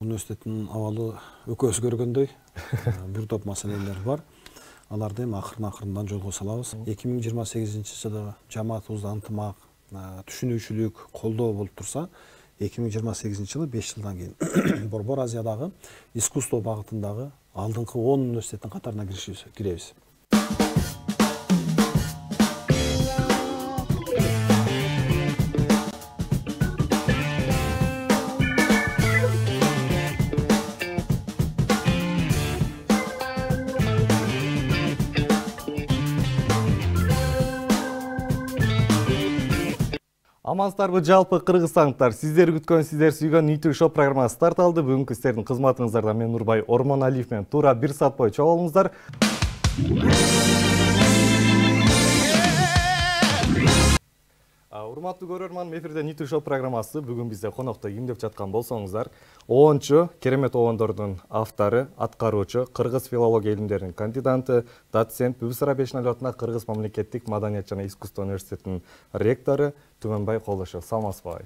Университеттин абалы өкө өзгөргөндөй бир топ маселелер бар. Аларды эми акырын-акырындан жолго салабыз. 2028-жылы жамаатыбызда ынтымак, түшүнүүчүлүк, колдоо болуп турса, 2028-жылы 5 жылдан кийин Борбор Азиядагы искусство багытындагы алдыңкы 10 университеттин катарына киребиз. Амансыздарбы жалпы кыргызстандыктар, сиздер күткөн, сиздер сүйгөн Нитү шоу программасы старт алды. Бүгүнкү сиздердин кызматыңыздарда мен Нурбай Ормоналиев менен туура 1 саат бою чогуу болуңуздар. Урматтуу көрөрман, эфирде Нитү шоу программасы. Бүгүн бизде конокто ким деп жаткан болсоңуздар, оончу, керемет оондордун автору, аткаруучу, кыргыз филология илимдеринин кандидаты, доцент, БСР 5 атындагы Кыргыз мамлекеттик маданият жана искусство университетинин ректору Түмөнбай Колдошев. Саламатсызбы?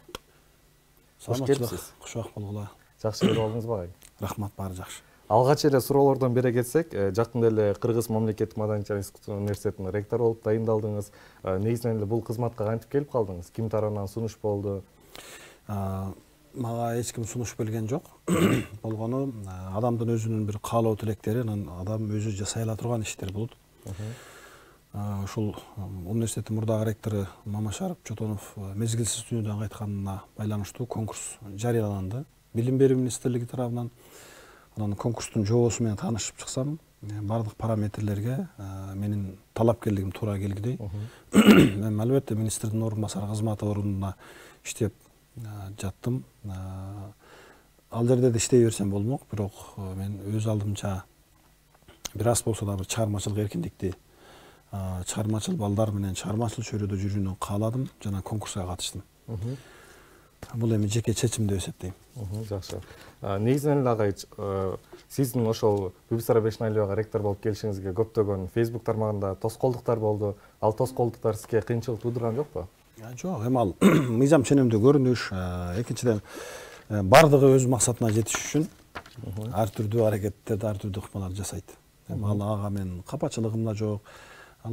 Кош келипсиз. Кушак болгула. Жакшы көрүп алдыңызбы? Рахмат, баары жакшы. Алгач эле суроолордон бере кетсек, жакында эле Кыргыз мамлекеттик маданият жана искусство университетинин ректору болуп дайындалдыңыз. Негизинен эле бул кызматка кантип келип калдыңыз? Ким тарабынан сунуш болду? Мага эч ким сунуш берген жок. Болгону адамдын өзүнүн бир каалоо тилектери, адам өзү жасай ала турган иштер болот. Ушул университеттин мурдагы ректору Мамашаров Чотонов мезгилсиз дүйнөдөн кайтканына байланыштуу конкурс жарыяланды. Билим берүү министрлиги тарабынан. Анан конкурстун жообосу менен таанышып чыксам, бардык параметрлерге менин талапкерлигим туура келгидей. Мен албетте министрдин орун басары кызматы ордунда иштеп жаттым. Ал жерде да иштей берсем болмок, бирок мен өз алдымча бир аз болсо да бир чыгармачылык эркиндикти, чыгармачыл балдар менен чыгармачыл чөйрөдө жүрүүнү кааладым жана конкурска катыштым. Бул эми жеке чечим деп эсептейм. Жакшы. Негизинен эле агай, сиздин ошол БСР 5 ректор болуп келишиңизге көптөгөн Facebook тармагында тоскоолдуктар болду. Ал тоскоолдуктар сизге кыйынчылык туудурган жокпу? Жок, эми ал мыйзам ченемдүү көрүнүш, экинчиден бардыгы өз максатына жетиш үчүн ар түрдүү аракеттерди, ар түрдүү ыкмаларды жасайт. Эми ал ага мен капачылыгым да жок. Ал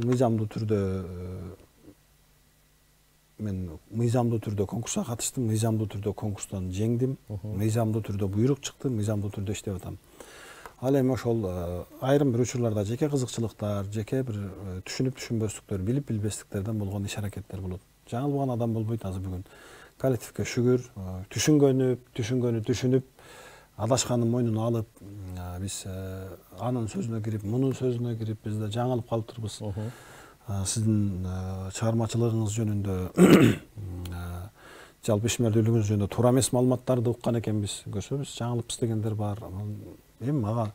мыйзамдуу түрдө конкурска катыштым, мыйзамдуу түрдө конкурстан жеңдим, мыйзамдуу түрдө буйрук чыкты, мыйзамдуу түрдө иштеп атам. Ал эми ошол айрым бир учурларда жеке кызыкчылыктар, жеке бир түшүнүп-түшүнбөстүктөр, билип-билбестиктерден болгон иш-аракеттер болот. Жаңылган адам болбойт азыр бүгүн. Коллективге шүгүр, түшүнгөнү түшүнүп, адашканын мойнуна алып, биз анын сөзүнө кирип, мунун сөзүнө кирип, биз да жаңылып калыптырбыз. Сиздин чыгармачылыгыңыз жөнүндө, жалпы ишмердүүлүгүңүз жөнүндө туура эмес маалыматтарды уккан экенбиз, көрсөбүз жаңылыппыз дегендер бар. Эми мага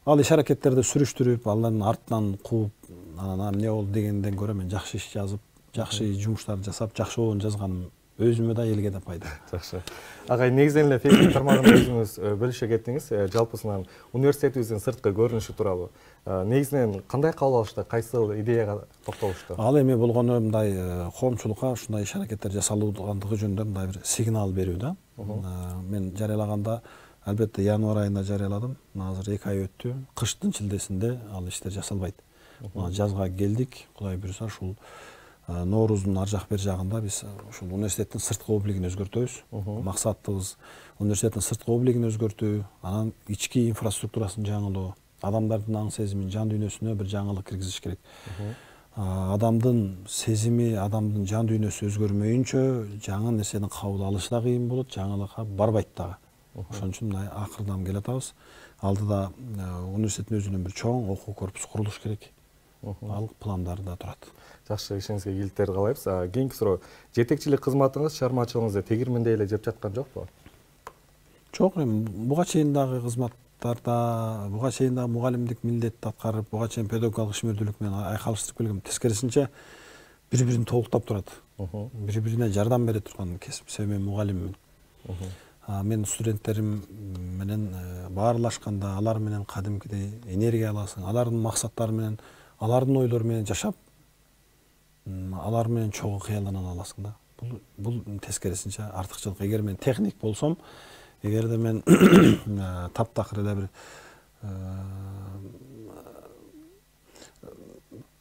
ал иш-аракеттерди сүрүштүрүп, алардын артынан кууп, анан эмне болду дегенден көрө мен жакшы иш жазып, жакшы жумуштарды жасап, жакшы оон жазганым өзүмө да элге да пайда. Жакшы. Агай, негизинен эле Facebook тармагында өзүңүз бөлүшө кеттиңиз, жалпысынан университетибиздин сырткы көрүнүшү тууралуу. Негизинен кандай кабыл алышты, кайсыл идеяга токтолушту? Ал эми болгону мындай коомчулукка ушундай иш-аракеттер жасалгандыгы жөнүндө мындай бир сигнал берүү да. Мен жарыялаганда албетте январь айында жарыяладым. Азыр 2 ай өттү. Кыштын шилдесинде ал иштер жасалбайт. Жазга келдик. Кудай буйруса ушул Нооруздун ар жак бер жагында биз ушул университеттин сырткы облигин өзгөртөбүз. Максатыбыз университеттин сырткы облигин өзгөртүү, анан ички инфраструктурасын жаңылоо, адамдардын аң сезимин, жан дүйнөсүнө бир жаңылык киргизиш керек. Адамдын сезими, адамдын жан дүйнөсү өзгөрмөйүнчө жаңы нерсени кабыл алыш да кыйын болот, жаңылыкка барбайт дагы. Ошон үчүн мына акырдан келатабыз. Алдыда университеттин өзүнүн бир чоң окуу корпусу курулуш керек. Ал пландарда турат. Жакшы, ишиңизге ийгиликтер каалайбыз. Кийинки суроо, жетекчилик кызматыңыз, чыгармачылыгыңызды тегирмендей эле жеп жаткан жокпу? Жок, эми буга чейин дагы кызматтарда, буга чейин дагы мугалимдик милдетти аткарып, буга чейин педагогикалык ишмердүүлүк менен айкалыштырып келгем. Тескерисинче бири-бирин толуктап турат. Бири-бирине жардам бере турган кесип, себеби мен мугалиммин. Мен студенттерим менен баарлашканда, алар менен кадимкидей энергия аласың, алардын максаттары менен, алардын ойлору менен жашап, алар менен чогуу кыялданан аласың да. Бул тескерисинче артыкчылык. Эгер мен техник болсом, Эгерде мен таптакыр эле бир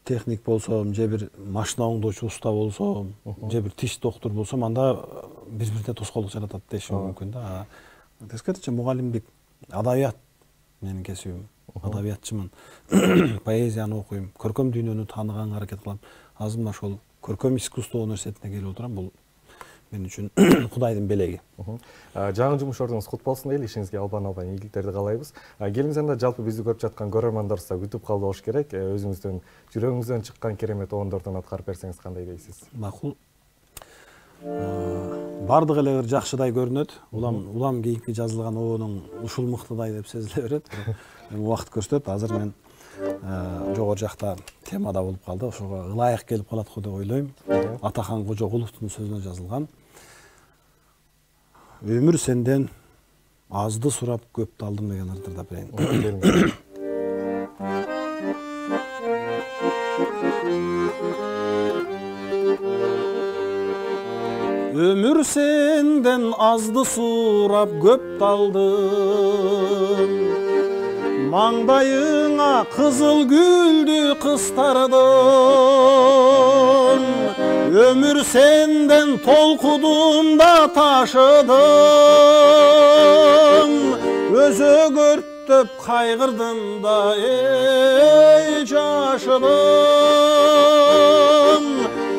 техник болсом, же бир машина оңдоочу уста болсом, же бир тиш доктур болсом, анда бири-бирине тоскоолдук жаратат дешим мүмкүн да. Тескерисинче мугалимдик, адабият менин кесибим. Адабиятчымын. Поэзияны окуйм, көркөм дүйнөнү тааныганга аракет кылам. Азыр мына ошол көркөм искусство университетине келип отурам. Бул мен үчүн Кудайдын белеги. Жаңы жумуш ордуңуз кут болсун дейли, ишиңизге албан ийгиликтерди каалайбыз. Келиңиз анда жалпы бизди көрүп жаткан көрөрмандар да күтүп калды болуш керек. Өзүңүздүн жүрөгүңүздөн чыккан керемет оондордон аткарып берсеңиз кандай дейсиз? Макул. Бардык эле бир жакшыдай көрүнөт. Улам кийинки жазылган оонуң ушул мыктыдай деп сезиле берет. Убакыт көрсөтөт. Азыр мен жогору жакта темада болуп калды. Ошого ылайык келип калат го деп ойлойм. Атахан Кожогуловдун сөзүнө жазылган. Өмүр сенден азды сурап көптү алдым деген ырдырда берейин. Өмүр сенден азды сурап көптү алдым, маңдайыңа кызыл гүлдү кыстардым. Өмүр сенден толкудум да ташыдым, өзөгөртөп кайгырдым да эй жашыдым.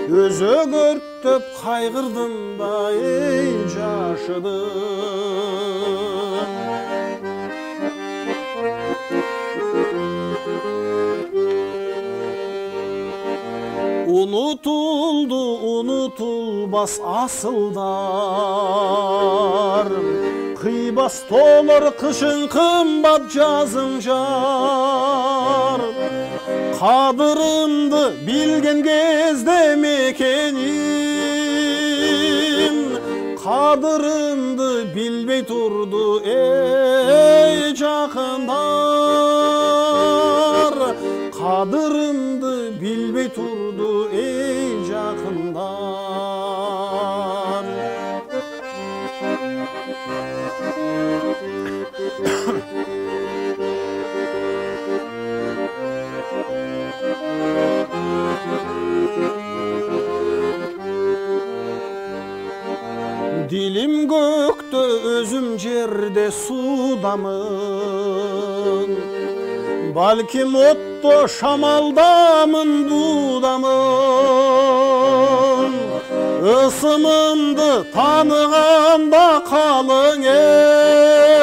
Өзөгөртөп кайгырдым да эй жашыдым. Unutuldu unutulbas asılдар, кыйбас толор кышың кымбат жазың жар. Кадырымды билген кезде мекеним, кадырымды билбей турду эй жакындар. Кадырымды билбей турду эй жакындар. Dilim gökte özüm jerde suudamın, balkim otto şamaldamın duudamın. Isımımdı tanıganda kalın el,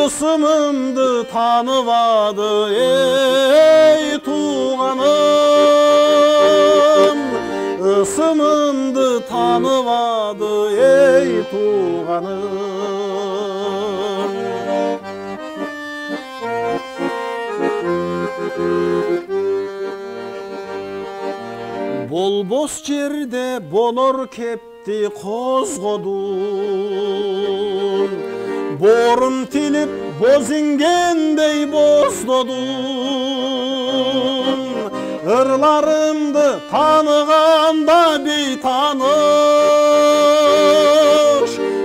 ısımımdı tanıvadı ey tuğanım. Isımımdı tanıvadı ey tuğanım. Bolbos jerde bolor kepti kozgodun, borum tilip bozingendey bozdodun. Irlarımdı tanıganda beytanış,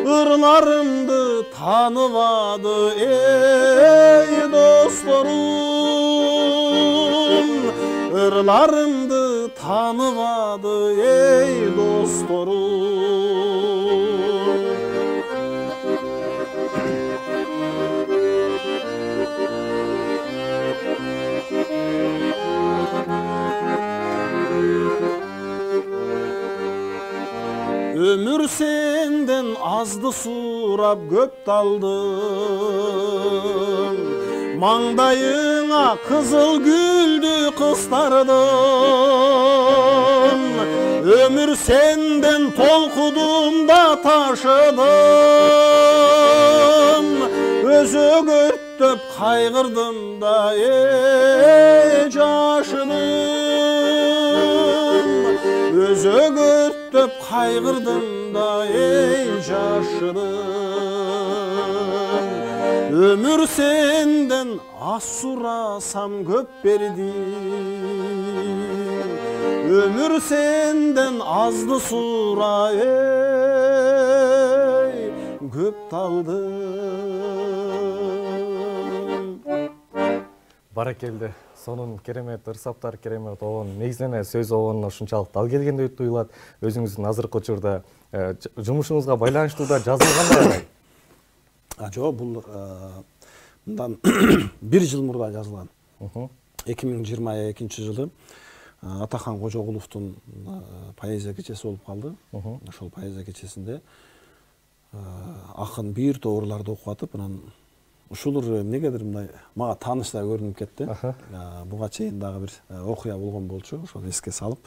ırlarımdı tanıvadı ey dostlarım. Irlarımdı tanıvadı ey dostlarım. Ömür senden azdı surap köp daldım, mаңдайыңа kızıl güldü kıstardım. Ömür senden tolkudum da taşıdım, özөгөртөп кайгырдым da ey жашыдым. Özөгөртөp кайгырдым da ey жашыдым. Ömür senden az surasam köp berdim, ömür senden azdı sura ey көп талды. Баракелде. Сонун керемет ырсаптар, керемет оон. Негизинен сөз оонуна ушунчалык дал келгендей туюлат. Өзүңүздүн азыркы учурда жумушуңузга байланыштуу да жазылгандай. Жок, бул мындан 1 жыл мурда жазылган. 2022 жылы Атахан Кожогуловдун поэзия кечеси болуп калды. Ошол поэзия кечесинде акын бир тоорларды окуп атып, анан ушулар эмнегедир мындай мага тааныш да көрүнүп кетти. Буга чейин дагы бир окуя болгон болчу, ошону эске салып,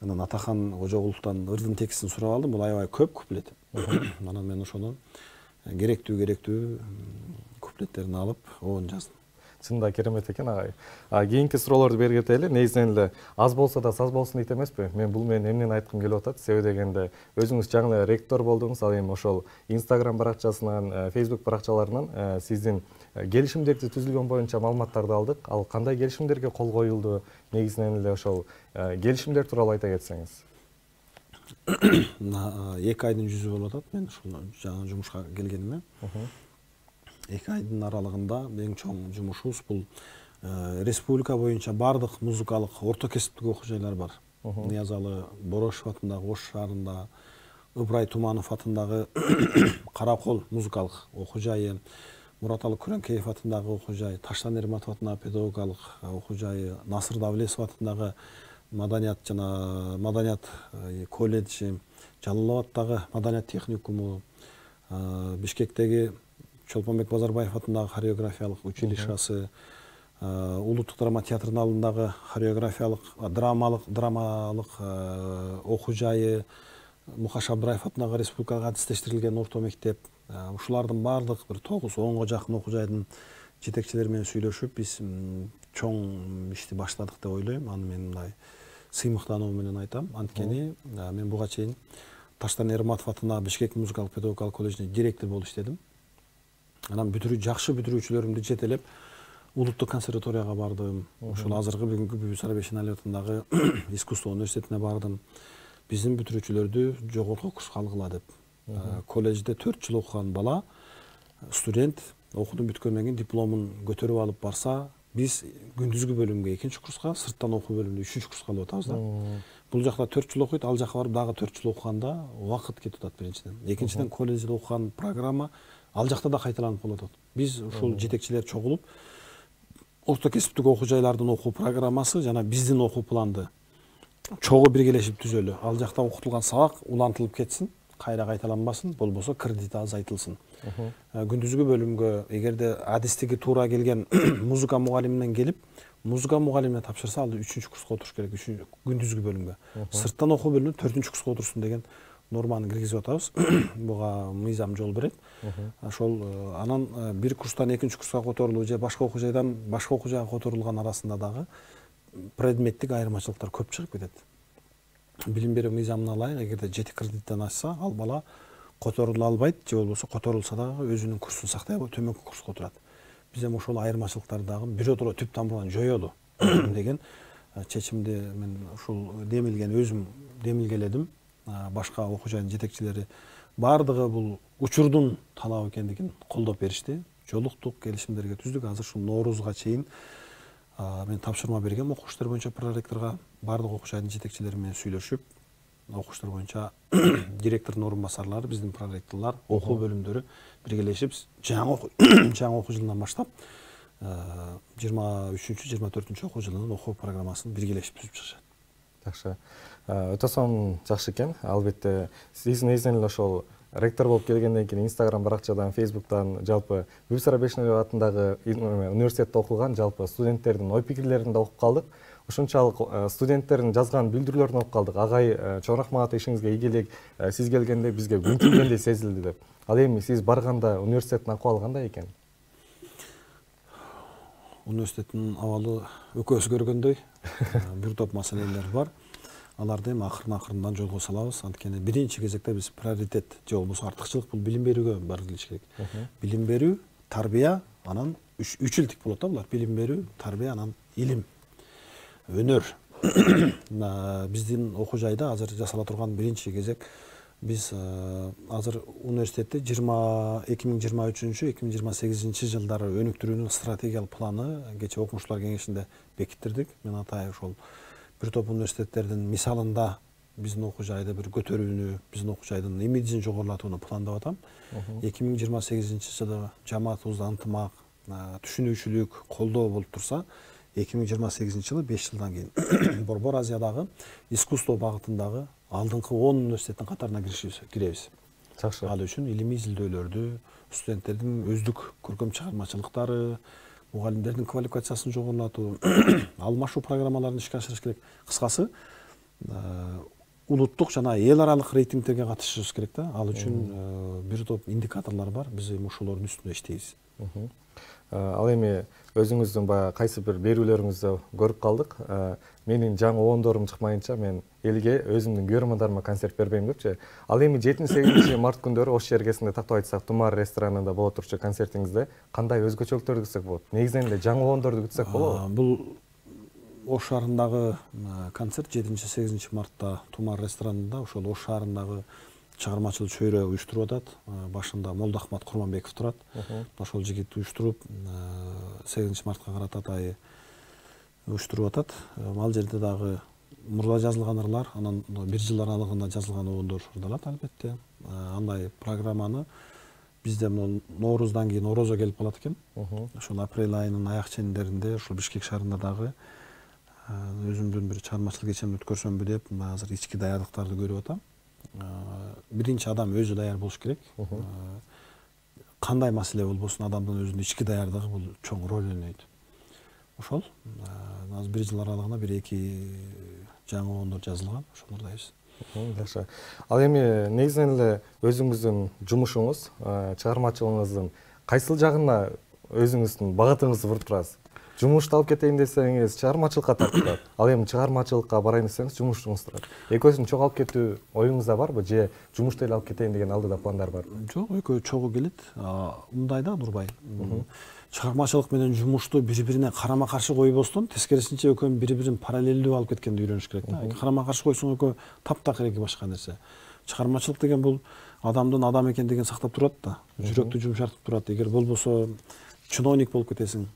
анан Атахан Кожогуловдон ырдын текстин сурап алдым. Бул аябай көп куплет. Анан мен ошону керектүү куплеттерин алып, оон жаздым. Чында керемет экен агай. Кийинки суроолорду бери кетели. Негизинен эле аз болсо да саз болсун дейт эмеспи? Мен бул менен эмнени айткым келип атат? Себеби дегенде өзүңүз жаңы эле ректор болдуңуз. Ал эми ошол Instagram баракчасынан, Facebook баракчаларынан сиздин келишимдерди түзүлгөн боюнча маалыматтарды алдык. Ал кандай келишимдерге кол коюлду? Негизинен эле ошол келишимдер тууралуу айта кетсеңиз. 2 айдын жүзү болуп атат мен ушул жаңы жумушка келгениме. 2 айдын аралыгында эң чоң жумушубуз бул республика боюнча бардык музыкалык орто кесиптик окуу жайлар бар. Ниязалы Борошов атындагы Ош шаарында, Ыбырай Туманов атындагы Каракол музыкалык окуу жайы, Мураталы Күрөнкеев атындагы окуу жай, Таштан Эрматов атындагы педагогикалык окуу жайы, Насыр Давлесов атындагы маданият колледжи, Жалал Абадтагы маданият техникуму, Бишкектеги Чолпонбек Базарбаев атындагы хореографиялык училищасы, Улуттук драма театрынын алдындагы хореографиялык драмалык окуу жайы, Мухаш Абдраев атындагы республикалык адистештирилген орто мектеп. Ушулардын бардык бир 9-10 жакын окуу жайдын жетекчилери менен сүйлөшүп, биз чоң ишти баштадык деп ойлойм. Аны мен мындай сыймыктануу менен айтам. Анткени мен буга чейин Таштан Эрматов атындагы Бишкек музыкалык педагогикалык колледжинде директор болуп иштедим. Анан жакшы бүтүрүүчүлөрүмдү жетелеп улуттук консерваторияга бардым. Ошол азыркы бүгүнкү Бүбүсара Бейшеналиев атындагы искусство университетине бардым. Биздин бүтүрүүчүлөрдү жогорку курска алгыла деп. Колледжде 4 жыл окуган бала, студент окууну бүткөндөн кийин дипломун көтөрүп алып барса, биз күндүзгү бөлүмгө 2 курска, сырттан окуу бөлүмүндө 3 курска алып атабыз да. Бул жакта 4 жыл окуйт, ал жака барып дагы 4 жыл окуганда убакыт кетип атат биринчиден. Экинчиден колледжде окуган программа ал жакта да кайталанып болуп атат. Биз ушул жетекчилер чогулуп орто кесиптик окуу жайлардын окуу программасы жана биздин окуу планды чогуу биргелешип түзөлү. Ал жакта окутулган сабак улантылып кетсин, кайра кайталанбасын, болбосо кредити азайтылсын. Күндүзгү бөлүмгө эгерде адистиги туура келген музыка мугалиминен келип, музыка мугалимине тапшырса, ал 3 курска отуруш керек, күндүзгү бөлүмгө. Сырттан окуу бөлүмүндө 4 курска отурsun деген норманы киргизип атабыз. Буга мыйзам жол берет. Ошол анан бир курстан 2 курска которулуу же башка окуу жайдан башка окуу жайга которулган арасында дагы предметтик айырмачылыктар көп чыгып кетет. Билим берүү мыйзамына ылайык, эгерде 7 кредиттен ашса, ал бала которула албайт, же болбосо которулса дагы өзүнүн курсун сактай албай төмөнкү курска отурат. Биз эми ошол айырмачылыктарды дагы бирөтөлө түп тамырынан жоёлу деген чечимди мен ушул өзүм демилгеледим. Башка окуу жайдын жетекчилери бардыгы бул учурдун талабы экендигин колдоп беришти. Жолуктук, келишимдерге түздүк. Азыр ушул Ноорузга чейин мен тапшырма бергем окуу иштер боюнча проректорго, бардык окуу жайдын жетекчилери менен сүйлөшүп, окуу иштер боюнча директордун орун басарлары, биздин проректорлор, окуу бөлүмдөрү биргелешип жаңы окуу жылынан баштап 23-24 окуу жылынын окуу программасын биргелешип түзүп чыгышат. Жакшы. Өтө сонун жакшы экен. Албетте сиз негизинен эле ошол ректор болуп келгенден кийин Instagram баракчадан, Facebook'тан жалпы Бүбүсара Бейшеналиев атындагы университетте окулган жалпы студенттердин ой пикирлерин да окуп калдык. Ошончалык студенттердин жазган билдирүүлөрүн окуп калдык. Агай чоң рахмат, ишиңизге ийгилик, сиз келгенде бизге күн тийгендей сезилди деп. Ал эми сиз барганда университеттин акыбалы кандай экен? Университеттин абалы өкө өзгөргөндөй. Бир топ маселелер бар. Аларды эми акырын-акырындан жолго салабыз. Анткени биринчи кезекте биз приоритет же болбосо артыкчылык бул билим берүүгө барылыш керек. Билим берүү, тарбия, анан үч илдик болот да булар. Билим берүү, тарбия, анан илим, өнөр. Биздин окуу жайда азыр жасала турган биринчи кезек Биз азыр университетте 2023-2028 жылдары өнүктүрүүнүн стратегиялык планы кечээ окумуштуулар кеңешинде бекиттирдик. Мен атайын ошол бир топ университеттердин мисалында биздин окуу жайды бир көтөрүүнү, биздин окуу жайдын имиджин жогорулатууну пландап атам. 2028 жылы жамаатыбызда ынтымак, түшүнүүчүлүк, колдоо болуп турса, 2028 жылы 5 жылдан кийин Борбор Азиядагы искусство багытындагы алдыңкы 10 университеттин катарына киребиз. Жакшы. Ал үчүн илимий изилдөөлөрдү, студенттердин өздүк көркөм чыгармачылыктары, мугалимдердин квалификациясын жогорулатуу, алмашуу программаларын ишке ашырыш керек. Кыскасы, улуттук жана эл аралык рейтингтерге катышышыбыз керек да. Ал үчүн бир топ индикаторлор бар. Биз ошолордун үстүндө иштейбиз. Ал эми өзүңүздүн баягы кайсы бир берүүлөрүңүздү көрүп калдык. Менин жаңы оондорум чыкмайынча мен элге өзүмдүн көрөрмандарыма концерт бербейм депчи. Ал эми 7-8 март күндөрү Ош чергесинде тактап айтсак Тумар ресторанында боло турчу концертиңизде кандай өзгөчөлүктөрдү күтсөк болот? Негизинен эле жаңы оондорду күтсөк болобу? Бул Ош шаарындагы концерт 7-8 мартта Тумар ресторанында ошол Ош шаарындагы чыгармачыл чөйрө уюштуруп атат. Башында Молдоахмат Курманбеков турат. Ошол жигит уюштуруп 8 мартка карата атайы уюштуруп атат. Ал жерде дагы мурда жазылган ырлар, анан бир жыл аралыгында жазылган оондор ырдалат албетте. Андай программаны бизде Нооруздан кийин Орозо келип калат экен. Ошол апрель айынын аяк чендеринде ошол Бишкек шаарында дагы өзүмдүн бир чыгармачылык кечемди өткөрсөмбү деп азыр ички даярдыктарды көрүп атам. Биринчи адам өзү даяр болуш керек. Кандай маселе болбосун, адамдын өзүнүн ички даярдыгы бул чоң роль ойнойт. Ошол азыр бир жыл аралыгында 1-2 жаңы оондор жазылган, ошону ырдайбыз. Жакшы. Ал эми негизинен эле өзүңүздүн жумушуңуз, чыгармачылыгыңыздын кайсыл жагына өзүңүздүн багытыңызды буруп турасыз? Жумушты алып кетейин десеңиз, чыгармачылыкка тартылат. Ал эми чыгармачылыкка барайын десеңиз, жумушуңуз турат. Экөөсүн чогуу алып кетүү оюңузда барбы? Же жумушту эле алып кетейин деген алдыда пландар бар? Жок, экөө чогуу келет. Мындай да, Нурбай. Чыгармачылык менен жумушту бири-бирине карама-каршы койбостон, тескерисинче экөөнүн бири-бирин параллелдүү алып кеткенди үйрөнүш керек да. Карама-каршы койсоң экөө таптак эки башка нерсе. Чыгармачылык деген бул адамдын адам экендигин сактап турат да. Жүрөктү жумшартып турат. Эгер болбосо чиновник болуп кетесиң.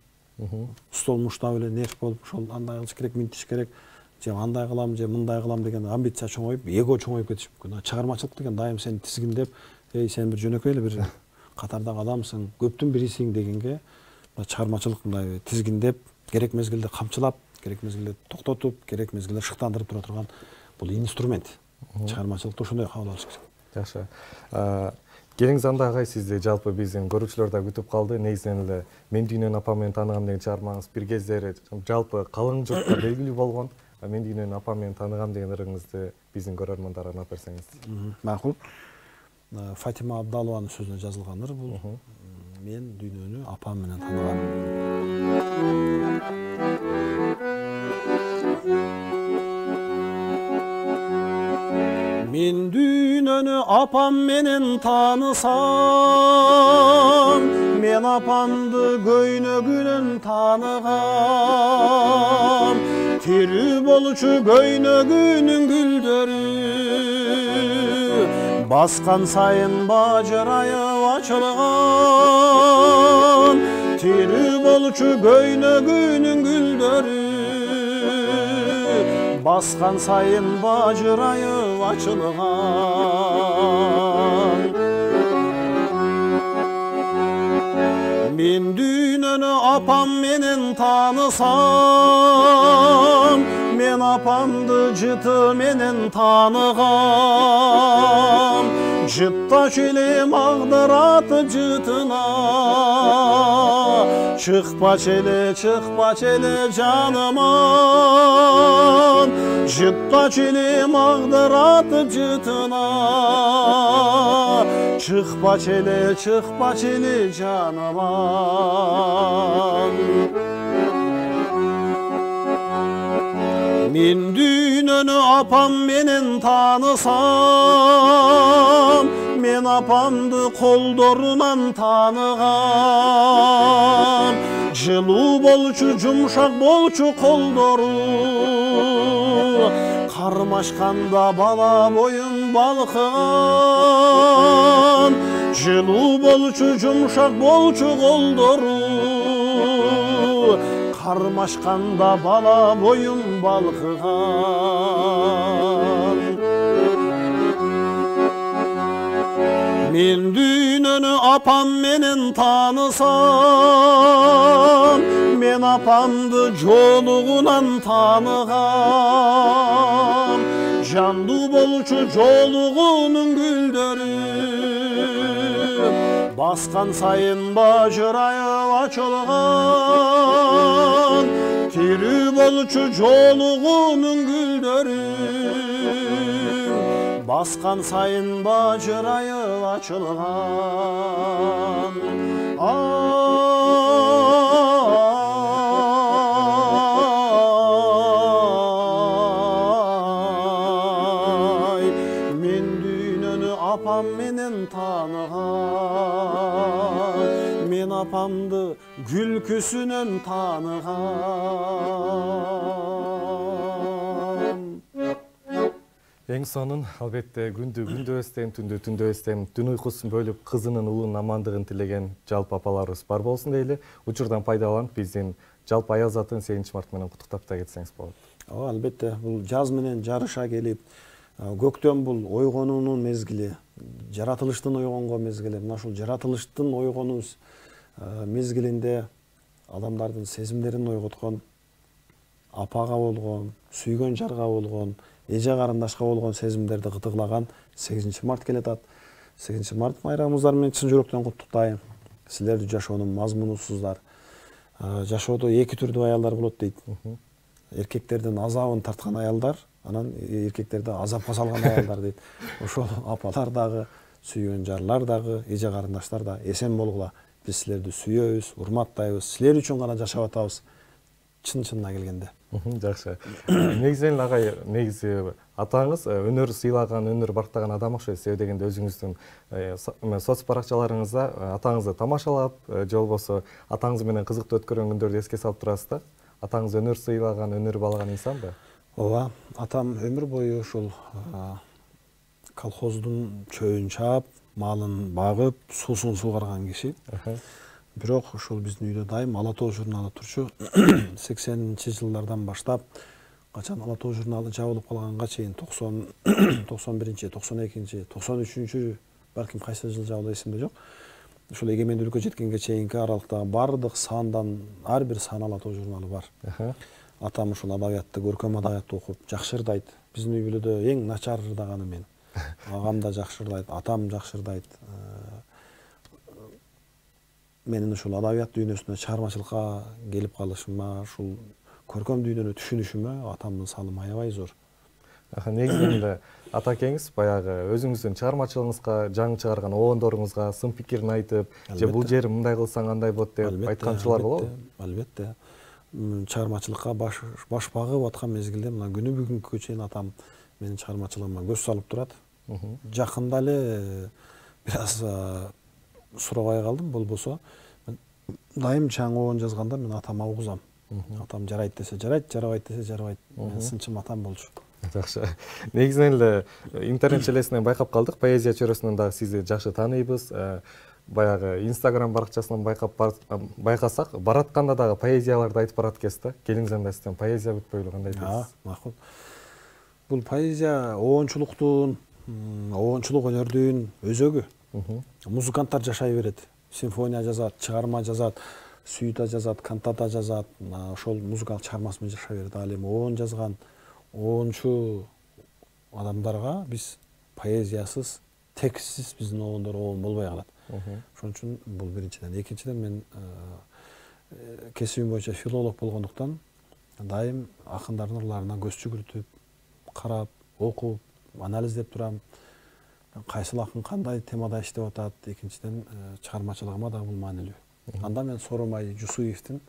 Стол муштап эле нерв болуп, ошол андай кылыш керек, минтиш керек, же андай кылам, же мындай кылам деген амбиция чоңоюп, эго чоңоюп кетиш мүмкүн. Чыгармачылык деген дайым сени тизгиндеп, сен бир жөнөкөй эле бир катардагы адамсың, көптүн бирисиң дегенге чыгармачылык мындай тизгиндеп, керек мезгилде камчылап, керек мезгилде токтотуп, керек мезгилде шыктандырып тура турган бул инструмент. Чыгармачылыкты ошондой кабыл алыш керек. Жакшы. Келиңиз анда агай, сизди жалпы биздин көрүүчүлөр да күтүп калды. Негизинен эле Мен дүйнөнүн апам менен тааныгам деген чыгармаңыз бир кездери жалпы калың журтка белгилүү болгон. Мен дүйнөнүн апам менен тааныгам деген ырыңызды биздин көрөрмандарга арнап берсеңиз. Макул. Фатима Абдалованын сөзүнө жазылган ыр бул. Мен дүйнөнү апам менен тааныгам. Мен дүйнөнү апам менен таанысам, мен апамды көйнөгүнөн тааныгам. Тирүү болчу көйнөгүнүн гүлдөрү, баскан сайын бажырайып ачылган. Тирүү болчу көйнөгүнүн гүлдөрү, баскан сайын бажырайып ачылган. Мен дүйнөнү апам менен таанысам, мен апамды жыты менен тааныгам. Жыттачу эле магдыратып жытына, чыкпачу эле жаныман. Жыттачу эле магдыратып жытына, чыкпачу эле жаныман. Мен дүйнөнү апам менен таанысам, мен апамды колдорунан тааныгам. Жылуу болчу, жумшак болчу колдору, Кармашканда бала бойун балкыган, жылуу болчу жумшак болчу колдору. Кармашканда бала бойун балкыган. Мен дүйнөнү апам менен таанысам, мен апамды жолугунан тааныгам. Жандуу болчу жолугунун гүлдөрү, баскан сайын бажырайып ачылган. Тирүү болчу жолугунун гүлдөрү, баскан сайын бажырайып ачылган. Ай, мен дүйнөнү апам менен тааныгам, мен апамды күлкүсүнөн тааныгам. Эң сонун албетте күндү эстейм, түндү эстейм, түн уйкусун бөлүп кызынын улунун амандыгын тилеген жалпы апаларыбыз бар болсун дейли. Учурдан пайдаланып биздин жалпы аял затын 8 март менен куттуктап да кетсеңиз болот. Ооба, албетте, бул жаз менен жарыша келип, көктөм бул ойгонуунун мезгили, жаратылыштын ойгонгон мезгили. Мына ушул жаратылыштын ойгонуу мезгилинде адамдардын сезимдерин ойготкон, апага болгон, сүйгөн жарга болгон, эже карындашка болгон сезимдерди кытыглаган 8 март келатат. 8 март майрамыңыздар менен чын жүрөктөн куттуктайм. Силерди жашоонун мазмунусуздар. Жашоодо эки түрдүү аялдар болот дейт. Эркектердин азабын тарткан аялдар, анан эркектерди азапка салган аялдар дейт. Ошол апалар дагы, сүйгөн жарлар дагы, эже карындаштар да эсен болгула. Биз силерди сүйөбүз, урматтайбыз. Силер үчүн гана жашап атабыз. Чын-чынына келгенде. Жакшы. Негизинен агай, негизи атаңыз өнөр сыйлаган, өнөр барктаган адам окшойт. Себеби дегенде өзүңүздүн соц баракчаларыңызда атаңызды тамашалап, же болбосо атаңыз менен кызыктуу өткөргөн күндөрдү эске салып турасыз да. Атаңыз өнөр сыйлаган, өнөр балаган инсанбы? Ооба, атам өмүр бою ушул колхоздун чөйүн чаап, малын багып, суусун суугарган киши. Бирок ушул биздин үйдө дайым Ала тоо журналы турчу. 80-жылдардан баштап, качан Ала тоо журналы жабылып калганга чейин 91-92, 93-чү, балким кайсы жыл жабылды эсимде жок. Ушул эгемендүүлүккө жеткенге чейинки аралыктагы бардык сандан ар бир сан Ала тоо журналы бар. Атам ушул адабиятты, көркөм адабиятты окуп жакшы ырдайт. Биздин үй бүлөдө эң начар ырдаганы мен. Агам да жакшы ырдайт, атам жакшы ырдайт. Менин ушул адабият дүйнөсүнө, чыгармачылыкка келип калышыма, ушул көркөм дүйнөнү түшүнүшүмө атамдын салымы аябай зор. Негизинде атакеңиз баягы өзүңүздүн чыгармачылыгыңызга, жаңы чыгарган обондоруңузга сын пикирин айтып, же бул жери мындай кылсаң андай болот деп айтканчылар болобу? Албетте. Чыгармачылыкка баш багып аткан мезгилде мына күнү бүгүнкүгө чейин атам менин чыгармачылыгыма көз салып турат. Жакында эле бир аз сурабай калдым, болбосо дайым жаңы обон жазганда мен атама угузам. Атам жарайт десе жарайт, жарабайт десе жарабайт. Мен сынчым атам болчу. Жакшы. Негизинен эле интернет желесинен байкап калдык, поэзия чөйрөсүнөн дагы сизди жакшы тааныйбыз. Баягы Instagram баракчасынан байкасак, баратканда дагы поэзияларды айтып барат экенсиз да. Келиңизден да сизден поэзия бүтпөйлү, кандай дейсиз? Макул. Бул поэзия обончулуктун, обончулук өнөрдүн өзөгү. Музыканттар жашай берет. Симфония жазат, чыгарма жазат, сүйүта жазат, кантата жазат. Ошол музыкалык чыгармасы менен жашай берет. Ал эми обон жазган обончу адамдарга биз поэзиясыз, текстсиз биздин обондор обон болбой калат. Ошон үчүн бул биринчиден. Экинчиден мен кесибим боюнча филолог болгондуктан дайым акындардын ырларына көз жүгүртүп, карап, окуп, анализдеп турам. Кайсыл акын кандай темада иштеп атат, экинчиден чыгармачылыгыма да бул маанилүү. Анда мен Соромай Жусуевдин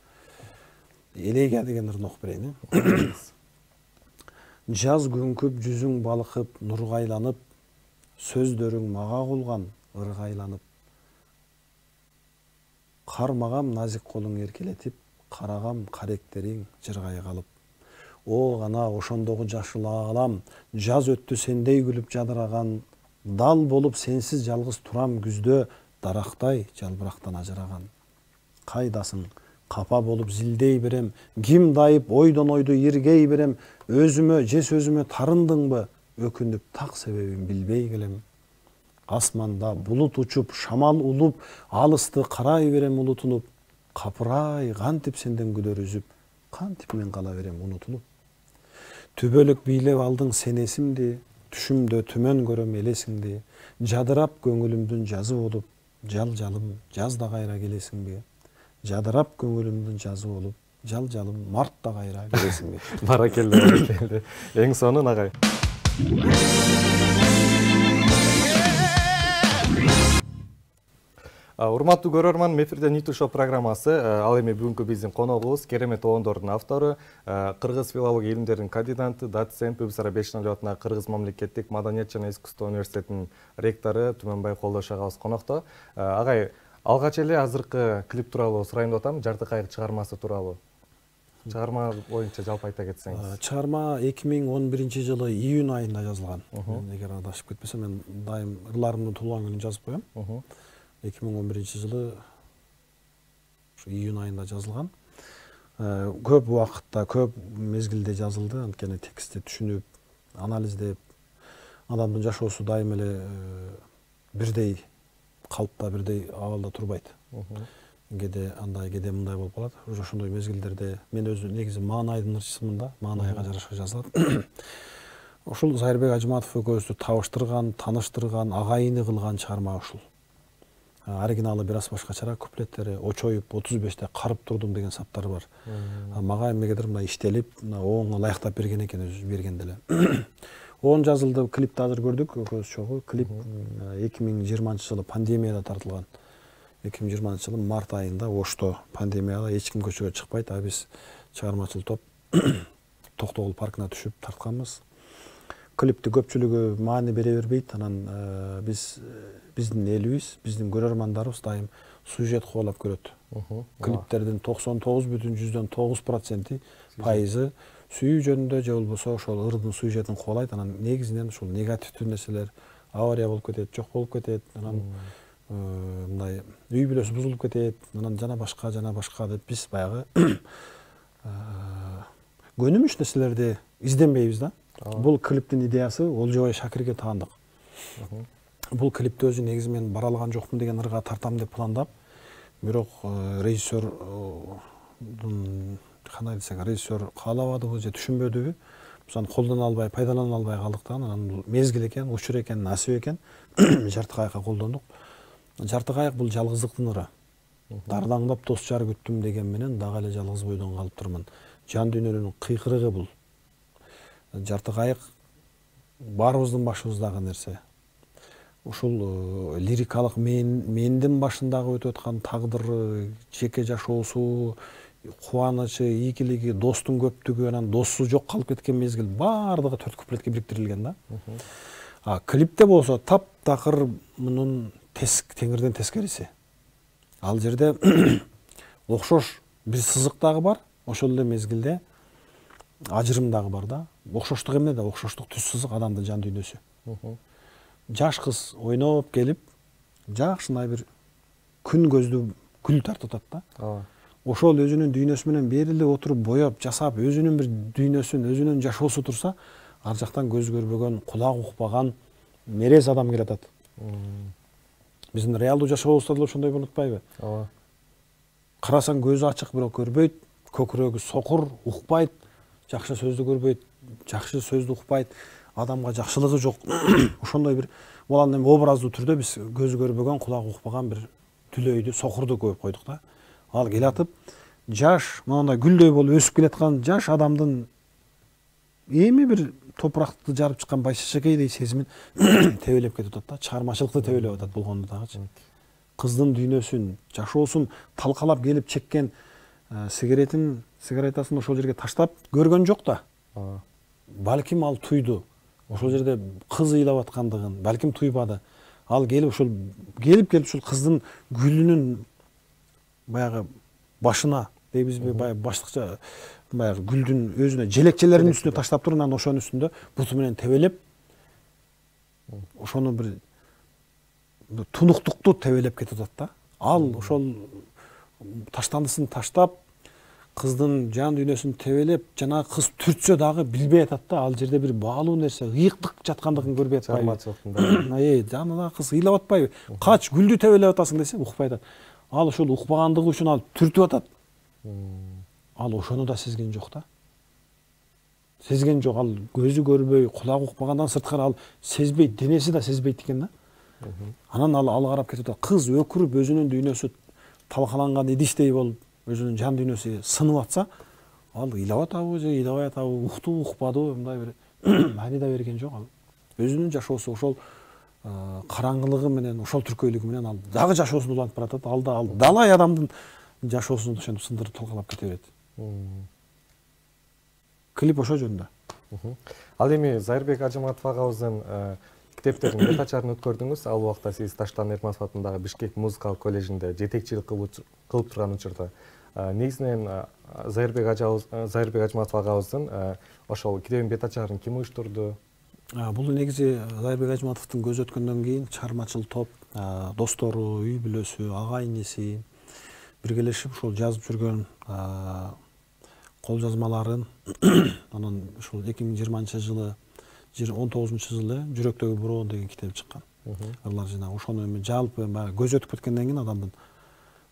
Элегия деген ырын окуп берейин. Жаз күңкүп, жүзүң балкып, нурга айланып, сөздөрүң мага кулган, ырга айланып. Кармагам назик колуң эркелетип, карагам каректериң жыргай калып. О гана ошондогу жашыл аалам, жаз өттү сендей күлүп жадыраган, дал болуп сенсиз жалгыз турам күздө, дарактай жалбырактан ажыраган. Кайдасың, капа болуп зилдей берем, ким дайып ойдон ойду иргей берем, өзүмө же сөзүмө тарындыңбы, өкүнүп так себебин билбей келем. Асманда булут учуп, шамал улуп, алысты карай берем улутунуп, капырай кантип сенден күдөр үзүп, кантип мен кала берем унутулуп. Түбөлүк бийлеп алдың сен эсимди, түшүмдө түмөн көрөм элесиңди, жадырап көңүлүмдүн жазы болуп, жал жалым жазда кайра келесиңби? Жадырап көңүлүмдүн жазы болуп, жал жалым мартта кайра келесиңби? Баракелде, баракелде. Эң сонун агай. Урматтуу көрөрман, эфирде Ниту шоу программасы. Ал эми бүгүнкү биздин коногубуз керемет оондордун автору, кыргыз филология илимдеринин кандидаты, доцент, ББСР 5 атына Кыргыз мамлекеттик маданият жана искусство университетинин ректору Түмөнбай Колдош агабыз конокто. Агай, алгач эле азыркы клип тууралуу сурайын деп атам, Жарты кайык чыгармасы тууралуу. Чыгарма боюнча жалпы айта кетсеңиз. Чыгарма 2011-жылы июнь айында жазылган. Эгер адашып кетпесем, мен дайым ырларымдын туулган күнүн жазып коем. 2011-жылы июнь айында жазылган. Көп убакытта, көп мезгилде жазылды. Анткени текстти түшүнүп, анализдеп, адамдын жашоосу дайым эле бирдей калыпта, бирдей абалда турбайт. Кеде андай, кеде мындай болуп калат. Ошондой мезгилдерде мен өзү негизи маанайдын ырчысымын да, маанайга жараша жазылат. Ушул Зайырбек Ажматов экөөбүздү табыштырган, таныштырган, агайыны кылган чыгарма ушул. Оригиналы бир аз башкачараак, куплеттери очоюп 35те карып турдум деген саптар бар. Мага эмнегедир мындай иштелип, оң ылайыктап берген экен, өзү берген деле. Он жазылды, клипти азыр көрдүк, көз чогуу. Клип 2020-жылы пандемияда тартылган. 2020-жылы март айында Ошто пандемияда эч ким көчөгө чыкпайт, а биз чыгармачыл топ Токтогул паркына түшүп тартканбыз. Клипти көпчүлүгү маани бере бербейт. Анан биздин элибиз, биздин көрөрмандарыбыз дайым сюжет кубалап көрөт. Клиптердин 99,9% пайызы сүйүү жөнүндө же болбосо ошол ырдын сюжетин кубалайт. Анан негизинен ушул негативдүү нерселер, авария болуп кетет, жок болуп кетет, анан мындай үй бүлөсү бузулуп кетет, анан жана башка деп биз баягы көнүмүш нерселерди изденбейбиз да. Бул клиптин идеясы Олжобай Шакирге таандык. Бул клипти өзү негизи мен бара алган жокмун деген ырга тартам деп пландап, бирок режиссердун кандай десек, режиссер каалабадыбы же түшүнбөдүбү, биз аны колдоно албай, пайдалана албай калдыктан, анан мезгил экен, учур экен, насип экен, Жарты кайыкка колдондук. Жарты кайык бул жалгыздыктын ыры. Дардаңдап дос жар күттүм деген менен дагы эле жалгыз бойдон калып турмун. Жан дүйнөнүн кыйкырыгы бул. Жарты кайык баарыбыздын башыбыздагы нерсе. Ушул лирикалык мендин башындагы өтүп аткан тагдыры, жеке жашоосу, кубанычы, ийгилиги, достун көптүгү, анан досу жок калып кеткен мезгил баардыгы 4 куплетке бириктирилген да. Клипте болсо таптакыр мунун теңирден тескериси. Ал жерде окшош бир сызык дагы бар, ошол эле мезгилде ажырым дагы бар да. Окшоштук эмнеде? Окшоштук түз сызык адамдын жан дүйнөсү. Жаш кыз ойноп келип, жакшынай бир күн көздүү гүл тартып атат да. Ошол өзүнүн дүйнөсү менен бери эле отуруп боеп, жасап, өзүнүн бир дүйнөсүн, өзүнүн жашоосу турса, ар жактан көз көрбөгөн, кулак укпаган мерез адам келе атат. Биздин реалдуу жашообузда деле ошондой болуп атпайбы? Карасаң көзү ачык, бирок көрбөйт, көкүрөгү сокур, укпайт, жакшы сөздү көрбөйт, жакшы сөздү укпайт, адамга жакшылыгы жок. Ошондой бир болан эми образдуу түрдө биз көзү көрбөгөн, кулак укпаган бир түлөйдү, сокурду коюп койдук да. Ал келатып, жаш, мондай гүлдөй болуп өсүп келаткан жаш адамдын эми бир топуракты жарып чыккан байшашакейдей сезимин тебелеп кетип атат да. Чыгармачылыкты тебелеп атат болгондо дагычы. Кыздын дүйнөсүн, жашоосун талкалап келип чеккен сигаретасын ошол жерге таштап көргөн жок да. Балким ал туйду. Ошол жерде кыз ыйлап аткандыгын, балким туйбады. Ал келип ушул ушул кыздын гүлүнүн баягы башына дейбизби, баягы баштыкча баягы гүлдүн өзүнө желекчелердин үстүнө таштап туруп, анан ошонун үстүндө буту менен тебелеп, ошону бир тунуктукту тебелеп кетип атат да. Ал ошол таштандысын таштап, кыздын жан дүйнөсүн тебелеп, жана кыз түртсө дагы билбей атат да, ал жерде бир баалуу нерсе, ыйыктык жаткандыгын көрбөй атпайбы. Чыгармачылыктын Жанагы кыз ыйлап атпайбы? Кач, гүлдү тебелеп атасың десе, укпай атат. Ал ошол укпагандыгы үчүн ал түртүп атат. Ал ошону да сезген жок да. Сезген жок, ал көзү көрбөй, кулагы укпагандан сырткары ал сезбейт, денеси да сезбейт экен да. Анан ал карап кетип атат. Кыз өкүрүп, өзүнүн дүйнөсү талкаланган идиштей болуп, өзүнүн жан дүйнөсү сынып атса, ал ыйлап атабы же ыйлабай атабы, укту укпадыбы, мындай бир маани да берген жок. Ал өзүнүн жашоосу ошол караңгылыгы менен, ошол түркөйлүгү менен ал дагы жашоосун улантып баратат. Ал далай адамдын жашоосун ошентип сындырып талкалап кете берет. Клип ошол жөнүндө. Ал эми Зайырбек Ажыматов агабыздын китептерин бет ачарын өткөрдүңүз. Ал убакта сиз Таштан Эрматов атындагы Бишкек музыкалык коллежинде жетекчилик кылып турган учурда негизинен Зайырбек Ажыматов агабыздын ошол китебин бет ачарын ким уюштурду? Бул негизи Зайырбек Ажыматовдун көзү өткөндөн кийин чыгармачыл топ, достору, үй бүлөсү, ага иниси биргелешип ушул жазып жүргөн кол жазмаларын анан ушул 2020-жылы 19-жылы Жүрөктөгү бороон деген китеп чыккан. Ырлар жинагы. Ошону эми жалпы көз өтүп кеткенден кийин адамдын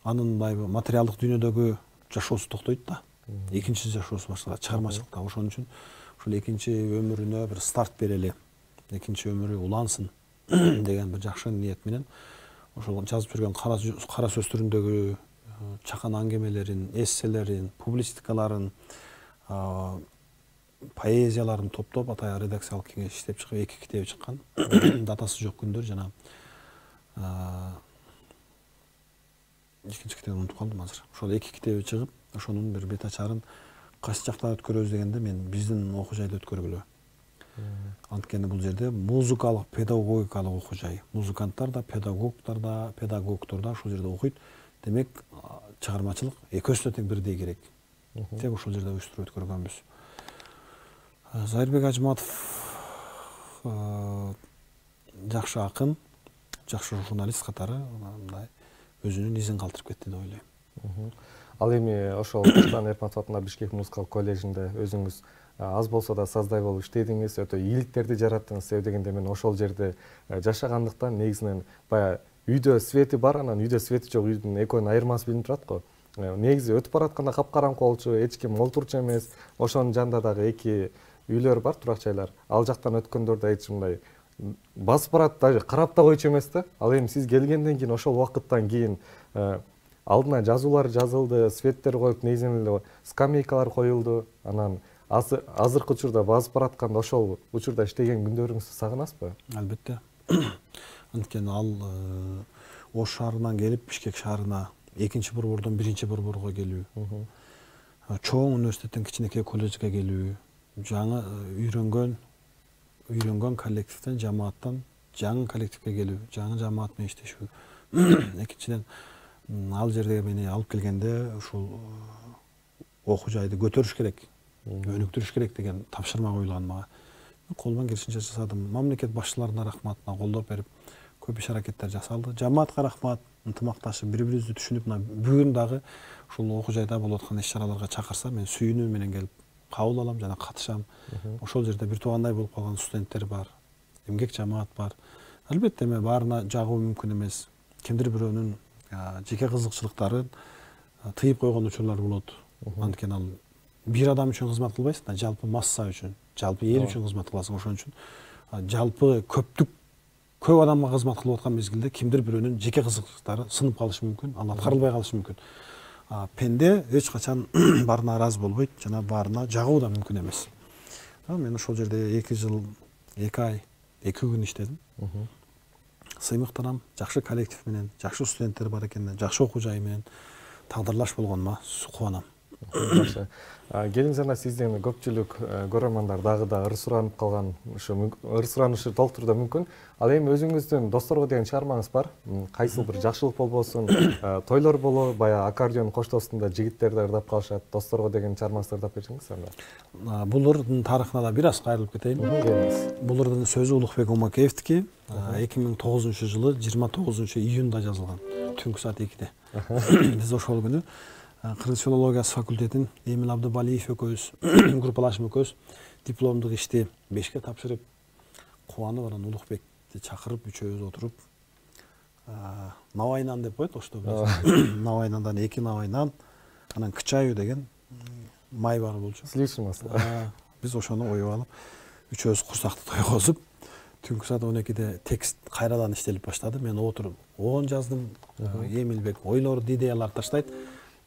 анын материалдык дүйнөдөгү жашоосу токтойт да. Экинчи жашоосу башталат чыгармачылыкта. Ошон үчүн ушул экинчи өмүрүнө бир старт берели, экинчи өмүрү улансын деген бир жакшы ниет менен ошол жазып жүргөн кара сөз түрүндөгү чакан аңгемелерин, эсселерин, публистикаларын, поэзияларын топтоп атайын редакциялык кеңеш иштеп чыгып 2 китеби чыккан. Датасы жок күндөр жана экинчи китебин унутуп калдым азыр. Ошол 2 китеби чыгып, ошонун бир бет ачарын кайсы жакта өткөрөбүз дегенде мен биздин окуу жайда өткөргүлө. Анткени бул жерде музыкалык, педагогикалык окуу жай. Музыканттар да, педагогтор да ушул жерде окуйт. Демек, чыгармачылык экөөсүнө тең бирдей керек. Тек ушул жерде уюштуруп өткөргөнбүз. Зайырбек Ажыматов жакшы акын, жакшы журналист катары мындай өзүнүн изин калтырып кетти деп ойлойм. Ал эми ошол Таштан Эрматов атындагы Бишкек музыкалык коллежинде өзүңүз аз болсо да саздай болуп иштедиңиз, өтө ийгиликтерди жараттыңыз. Себеби дегенде мен ошол жерде жашагандыктан негизинен баягы үйдө свети бар, анан үйдө свети жок үйдүн экөөнүн айырмасы билинип турат го. Негизи өтүп баратканда капкараңкы болчу, эч ким олтурчу эмес. Ошонун жанында дагы 2 үйлөр бар, турак жайлар. Ал жактан өткөндөрдө эч мындай басып барат, даже карап да койчу эмес да. Ал эми сиз келгенден кийин ошол убакыттан кийин алдына жазуулар жазылды, светтер коюп, негизинен эле скамейкалар коюлду. Анан азыркы учурда басып баратканда ошол учурда иштеген күндөрүңүздү сагынасызбы? Албетте. Анткени ал Ош шаарынан келип Бишкек шаарына экинчи борбордон биринчи борборго келүү, чоң университеттен кичинекей колледжге келүү, жаңы үйрөнгөн коллективден, жамааттан жаңы коллективге келүү, жаңы жамаат менен иштешүү. Экинчиден, ал жерге мени алып келгенде ушул окуу жайды көтөрүш керек, өнүктүрүш керек деген тапшырма коюлган мага. Колуман келишинче жасадым. Мамлекет башчыларына рахмат, колдоп берип, көп иш аракеттер жасалды. Жамаатка рахмат, ынтымакташып, бири-бирибизди түшүнүп, бүгүн дагы ушул окуу жайда болуп аткан иш-чараларга чакырса, мен сүйүнүү менен келип кабыл алам жана катышам. Ошол жерде бир туугандай болуп калган студенттер бар, эмгек жамаат бар. Албетте эми баарына жагуу мүмкүн эмес. Кимдир бирөөнүн жеке кызыкчылыктарын тыйып койгон учурлар болот. Анткени ал бир адам үчүн кызмат кылбайсың да, жалпы масса үчүн, жалпы эл үчүн кызмат кыласың. Ошон үчүн жалпы көп адамга кызмат кылып аткан мезгилде кимдир бирөөнүн жеке кызыкчылыктары сынып калышы мүмкүн, ал аткарылбай калышы мүмкүн. Пенде эч качан баарына ыраазы болбойт жана баарына жагуу да мүмкүн эмес. Мен ошол жерде 2 жыл, 2 ай, 2 күн иштедим. Сыймыктанам, жакшы коллектив менен, жакшы студенттер бар экенине, жакшы окуу жай менен тагдырлаш болгонума кубанам. Жакшы. Келиңиз жана сизден көпчүлүк көрөрмандар дагы да ыр суранып калган, ушу ыр суранышы толтуруу да мүмкүн. Ал эми өзүңүздүн досторго деген чыгармаңыз бар. Кайсыл бир жакшылык болбосун, тойлор боло, баягы аккордеон коштоосунда жигиттер да ырдап калышат. Досторго деген чыгармаңызды ырдап берсеңиз анда. Бул ырдын тарыхына да бир аз кайрылып кетейин. Бул ырдын сөзү Улукбек Омакеевдики. 2009-жылы 29 июнда жазылган. Түнкү саат 2-де. Биз ошол күнү Кыргыз филологиясы факультетин Эмил Абдыбалиев экөөбүз, группалашым экөөбүз дипломдук ишти 5ке тапшырып, кубанып анан Улукбекти чакырып, үчөөбүз отуруп, навайнан деп коет ошто. Навайнандан 2 навайнан, анан кычаю деген май бар болчу. Слишком масло. Биз ошону оюп алып, үчөөбүз курсакты тойгозуп, түнкү саат 12-де текст кайрадан иштелип баштады. Мен отуруп, оон жаздым. Эмилбек ойлорду, идеяларды таштайт.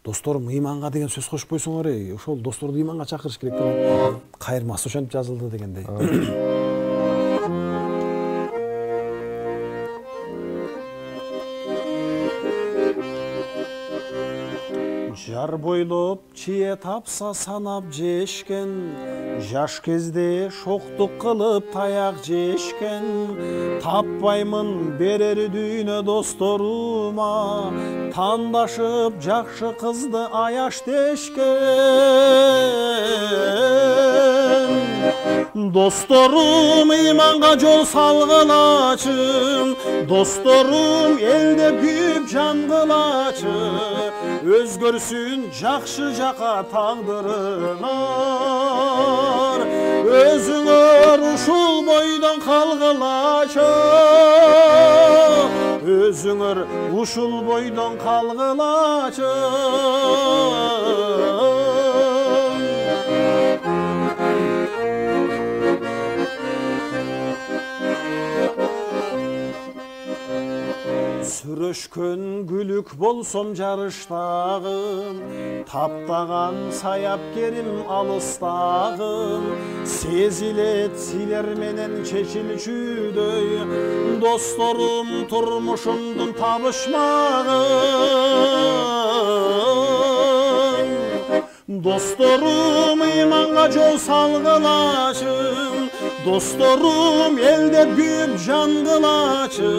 Досторум ыйманга деген сөз кошпойсуңар, ошол досторду ыйманга чакырыш керек деп кайырмасы ошентип жазылды дегендей. Жар бойлоп чие тапса санап жешкен, жаш кезде шоктук кылып таяк жешкен, таппаймын берер дүйнө досторума, тандашып жакшы кызды аяш дешкен. Досторум ыйманга жол салгылачы, досторум элде күйүп жангылачы, өзгөрсүн жакшы жака тагдырыңар, өзүңөр ушул бойдон калгылачы, өзүңөр ушул бойдон калгылачы. Сүрөшкөн күлүк болсом жарыштагым, таптаган саяпкерим алыстагым, сезилет силер менен чечилчүдөй, досторум турмушумдун табышмагым. Досторум ыйманга жол салгылачы, досторум элде күйүп жангылачы,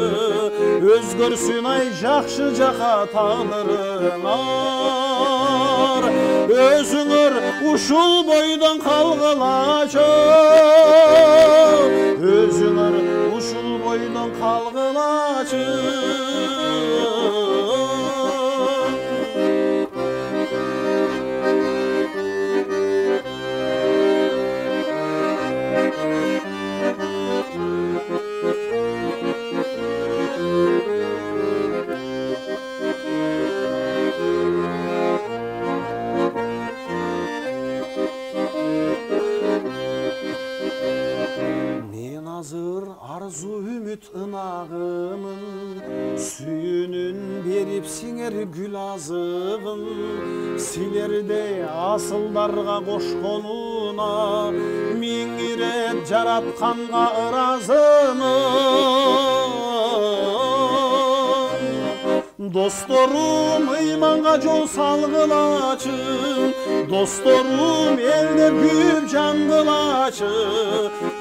өзгөрсүн ай жакшы жака тагдырыңар, өзүңөр ушул бойдон калгылачы, өзүңөр ушул бойдон калгылачы. Арзу үмүт ынагымын, сүйүнүн берип сиңер гүл азыгын, силердей асылдарга кошконуна миң ирет жаратканга ыраазымын. Досторум ыйманга жол салгылачы, досторум элде күйүп жангылачы,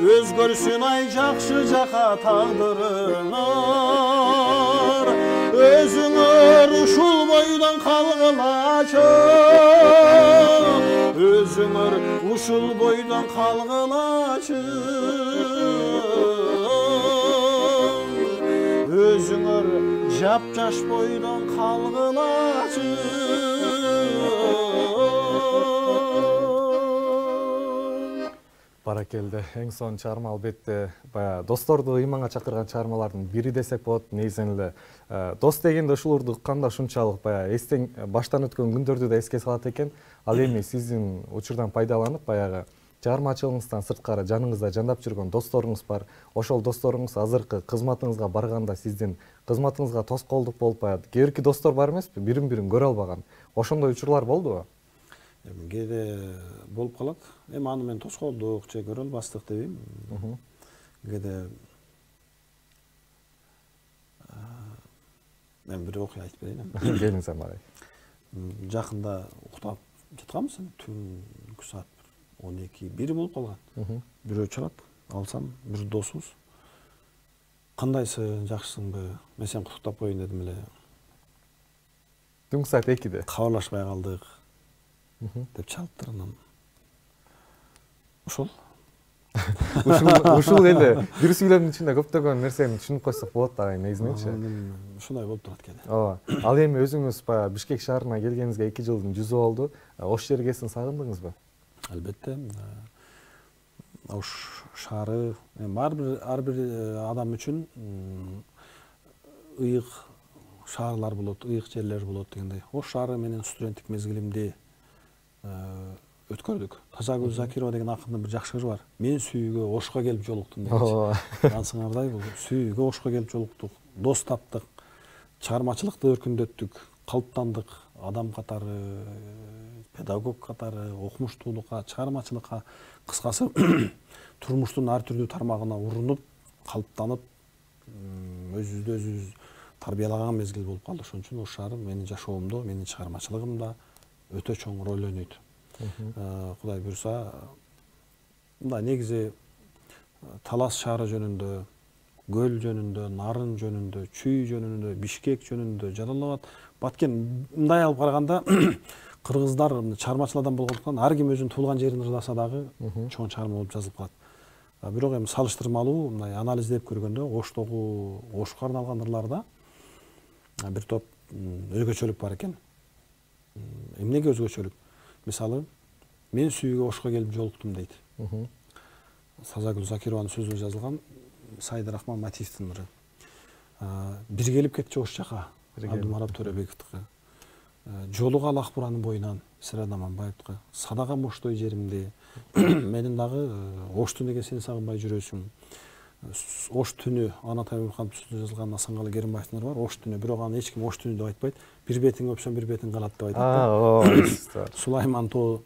өзгөрсүн ай жакшы жака тагдырыңар, өзүңөр ушул бойдон калгылачы, өзүңөр ушул бойдон калгылачы, өзүңөр жапжаш бойдон калгылачы. Баракелде. Эң сонун чыгарма албетте баягы досторду ыйманга чакырган чыгармалардын бири десек болот. Негизинен эле дос дегенде ушуларды укканда ушунчалык баягы эстен баштан өткөн күндөрдү да эске салат экен. Ал эми сиздин учурдан пайдаланып баягы чыгармачылыгыңыздан сырткары жаныңызда жандап жүргөн досторуңуз бар. Ошол досторуңуз азыркы кызматыңызга барганда сиздин кызматыңызга тоскоолдук болуп баягы кээбирки достор бар эмеспи? Бирин-бирин көрө албаган. Ошондой учурлар болдубу? Кээде болуп калат. Эми аны мен тоскоолдук же көрө албастык дебейм. Кээде мен бир окуя айтып берейин. Келиңиз ага. Жакында уктап жатканбыз түнкү саат 12-1 болуп калган. Бирөө чыгат, алсам бир досубуз. Кандайсың, жакшысыңбы? Мен сени куттуктап коеюн дедим эле. Түнкү саат 2-де. Кабарлашпай калдык деп чалыптыр. Анан ошол. Ушул эле бир сүйлөмдүн ичинде көптөгөн нерсени түшүнүп койсок болот да негизиненчи. Ушундай болуп турат экен. Ооба. Ал эми өзүңүз баягы Бишкек шаарына келгениңизге 2 жылдын жүзү болду. Ош Жергесин сагындыңызбы? Албетте. Ош шаары ар бир адам үчүн ыйык шаарлар болот, ыйык жерлер болот дегендей. Ош шаары менен студенттик мезгилимди өткөрдүк. Тазагүл Закирова деген акындын бир жакшы ыры бар. Мен сүйүүгө Ошко келип жолуктум дегенчи. Ансыңардай бул сүйүүгө Ошко келип жолуктук, дос таптык, чыгармачылыкты өркүндөттүк, калыптандык, адам катары, педагог катары, окумуштуулукка, чыгармачылыкка, кыскасы турмуштун ар түрдүү тармагына урунуп, калыптанып, өзүбүздү өзүбүз тарбиялаган мезгил болуп калды. Ошон үчүн Ош шаары менин жашоомдо, менин чыгармачылыгымда өтө чоң роль ойнойт. Кудай буйруса, мындай негизи Талас шаары жөнүндө, Көл жөнүндө, Нарын жөнүндө, Чүй жөнүндө, Бишкек жөнүндө, Жалал Абад, Баткен мындай алып караганда кыргыздар чыгармачыл адам болгондуктан ар ким өзүнүн туулган жерин ырдаса дагы чоң чыгарма болуп жазылып калат. Бирок эми салыштырмалуу мындай анализдеп көргөндө Оштогу, Ошко арналган ырларда бир топ өзгөчөлүк бар экен. Эмнеге өзгөчөлүк? Мисалы, мен сүйүүгө Ошко келип жолуктум дейт. Тазагүл Закированын сөзүнө жазылган Сайды Рахман Матиевдин ыры. Бир келип кетчи Ош жака, Абдумарап Төрөбековдуку. Жолугал ак буранын боюнан Сырат Аманбаевдуку. Садагам Оштой жеримди. Менин дагы Ош түнүгө сен сагынбай жүрөсүң. Ош түнү Ана Таймурхановдун сөзүнө жазылган Асанкалы Керимбаевдин ыры бар. Ош түнү, бирок аны эч ким Ош түнү деп айтпайт. Бир бетиң өпсөң бир бетиң калат деп айтат. Сулайман тоо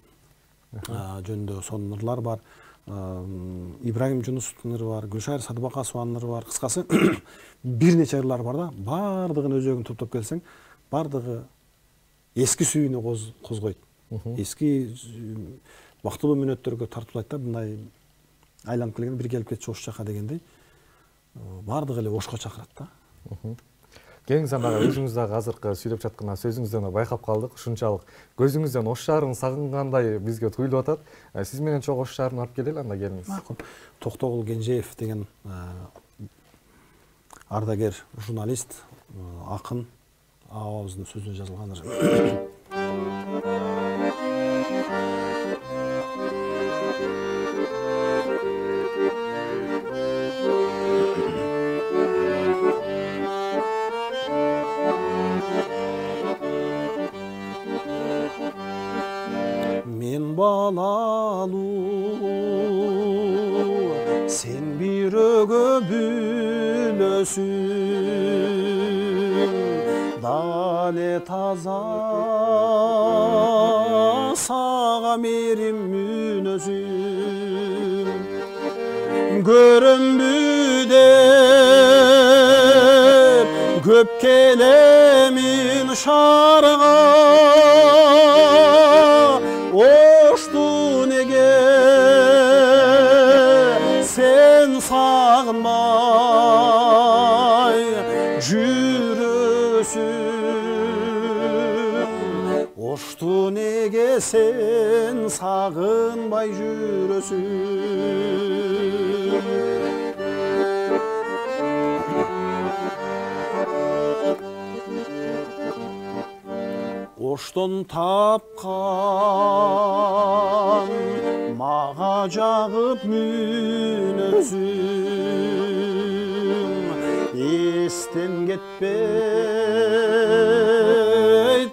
жөнүндө сонун ырлар бар. Ибрагим Жунусовдун ыры бар, Гүлшайыр Садыбакасованын ыры бар. Кыскасы бир нече ырлар бар да, бардыгын өзөгүн топтоп келсең, бардыгы эски сүйүүнү козгойт. Эски бактылуу мүнөттөргө тартуулайт да, мындай айланып келгенде бир келип кетчи Ош жака дегендей. Бардыгы эле Ошко чакырат да. Келиңиз дагы өзүңүз дагы азыркы сүйлөп жаткан сөзүңүздөн байкап калдык. Ушунчалык көзүңүздөн Ош шаарын сагынгандай бизге туюлуп атат. Сиз менен чогуу Ош шаарын алып келели, анда келиңиз. Макул. Токтогул Кенжеев деген ардагер журналист, акын абабыздын сөзүнө жазылган ыры. Мен балалуу, сен бирөөгө бөлөсүң, дале таза сага мерим мүнөсүң. Көрөнбү деп көп келемин шаарга, Ошту неге сен сагынбай жүрөсүң? Ошту неге сен сагынбай жүрөсүң? Оштон тапкан мага жагып мүнөсүң, эстен кетпейт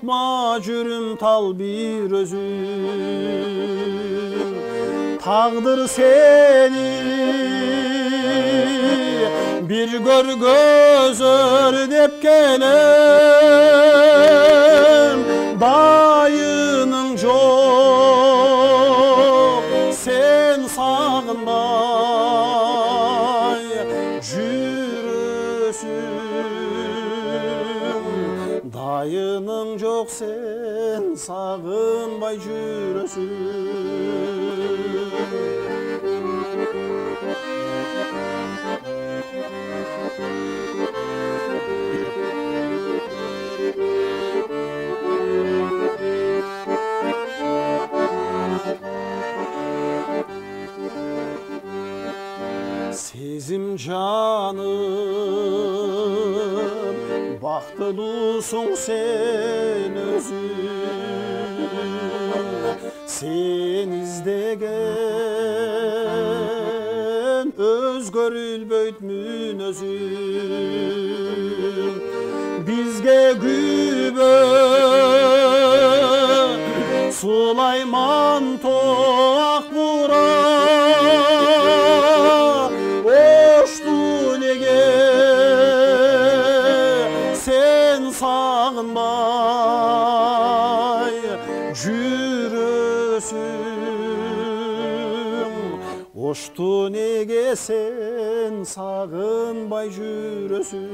мажүрүм тал бир өзүң. Тагдыр сени bir görgözör dep kelem, dayının çok sen sağınmay жүрөсүң. Dayının çok sen sen sağınbay жүрөсүң. Сезим жаным, бактылуусуң сен өзүң. Сен издеген өзгөрүлбөйт мүнөзүң. Бизге күбө Сулайман тоак бура, сагынбай жүрөсүң. Ошту неге сен сагынбай жүрөсүң.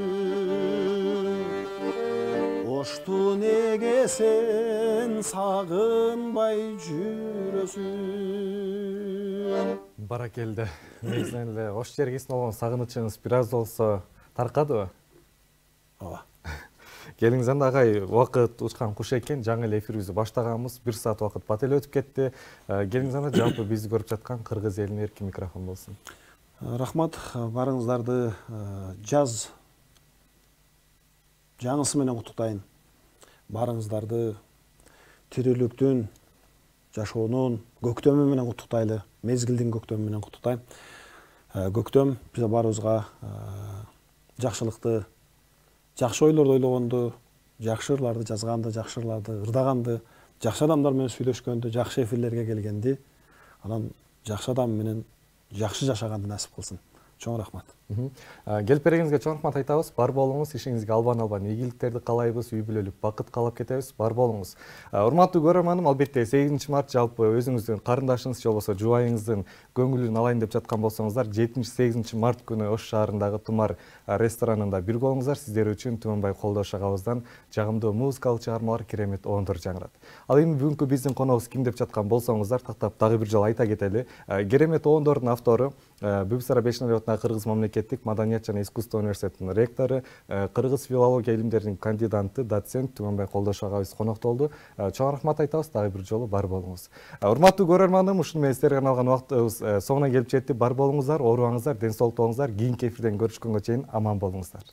Ошту неге сен сагынбай жүрөсүң. Баракелде. Негизинен эле ош жергесине болгон сагынычыңыз бир аз болсо таркадыбы? Ооба. Келиңиз анда агай, убакыт учкан куш экен, жаңы эле эфирибизди баштаганбыз. 1 саат убакыт бат эле өтүп кетти. Келиңиз анда жалпы бизди көрүп жаткан кыргыз элине эркин микрофон болсун. Рахмат, барыңыздарды жаз жаңысы менен куттуктайын. Барыңыздарды тирүүлүктүн, жашоонун көктөмү менен куттуктайлы. Мезгилдин көктөмү менен куттуктайм. Көктөм биз баарыбызга жакшылыкты, жакшы ойлорду ойлогонду, жакшы ырларды жазганды, жакшы ырларды ырдаганды, жакшы адамдар менен сүйлөшкөндү, жакшы эфирлерге келгенди, анан жакшы адам менен жакшы жашаганды насип кылсын. Чоң рахмат. Келип бергениңизге чоң рахмат айтабыз. Бар болуңуз, ишиңизге албан ийгиликтерди каалайбыз, үй бүлөлүк бакыт каалап кетебиз. Бар болуңуз. Урматтуу көрөрманым, албетте 8 март жалпы өзүңүздүн карындашыңыз же болбосо жубайыңыздын көңүлүн алайын деп жаткан болсоңуздар, 7-8 март күнү Ош шаарындагы Тумар ресторанында бир болуңуздар. Сиздер үчүн Түмөнбай Колдош агабыздан жагымдуу музыкалык чыгармалар, керемет оңдор жаңырат. Ал эми бүгүнкү биздин коногубуз ким деп жаткан болсоңуздар, тактап дагы бир жолу айта кетели. Керемет оңдордун автору Бүбүсара Бешнеровна Кыргыз мамлекеттик маданият жана искусство университетинин ректору, кыргыз филология илимдеринин кандидаты, доцент Түмөнбай Колдош агабыз конокто болду. Чоң рахмат айтабыз, дагы бир жолу бар болуңуз. Урматтуу көрөрманым, ушуну менен сиздерге арналган убактыбыз соңуна келип жетти. Бар болуңуздар, ооруңуздар, ден соолуктуңуздар. Кийинки эфирден көрүшкөнгө чейин аман болуңуздар.